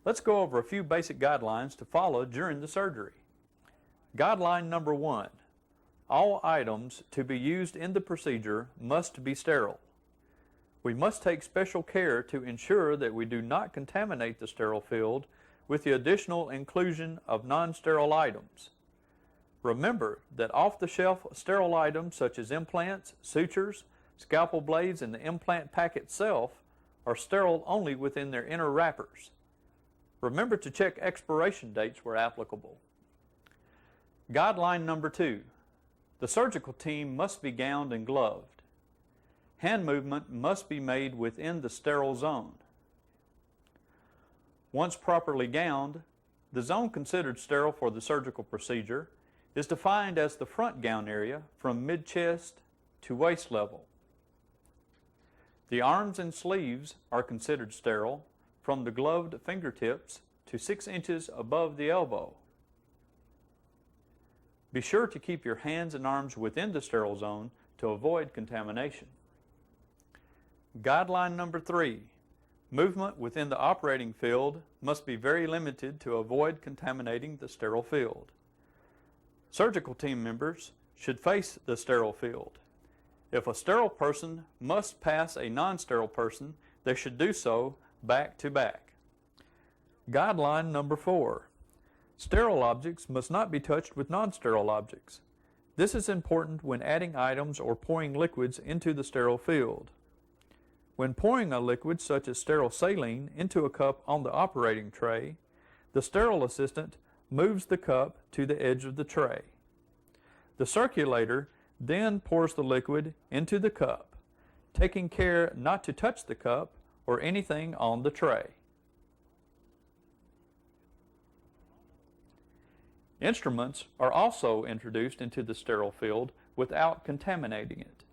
Let's go over a few basic guidelines to follow during the surgery. Guideline number 1. All items to be used in the procedure must be sterile. We must take special care to ensure that we do not contaminate the sterile field with the additional inclusion of non-sterile items. Remember that off-the-shelf sterile items such as implants, sutures, scalpel blades, and the implant pack itself are sterile only within their inner wrappers. Remember to check expiration dates where applicable. Guideline number 2. The surgical team must be gowned and gloved. Hand movement must be made within the sterile zone. Once properly gowned, the zone considered sterile for the surgical procedure is defined as the front gown area from mid-chest to waist level. The arms and sleeves are considered sterile from the gloved fingertips to 6 inches above the elbow. Be sure to keep your hands and arms within the sterile zone to avoid contamination. Guideline number 3. Movement within the operating field must be very limited to avoid contaminating the sterile field. Surgical team members should face the sterile field. If a sterile person must pass a non-sterile person, they should do so back to back. Guideline number 4. Sterile objects must not be touched with non-sterile objects. This is important when adding items or pouring liquids into the sterile field. When pouring a liquid such as sterile saline into a cup on the operating tray, the sterile assistant moves the cup to the edge of the tray. The circulator then pours the liquid into the cup, taking care not to touch the cup or anything on the tray. Instruments are also introduced into the sterile field without contaminating it.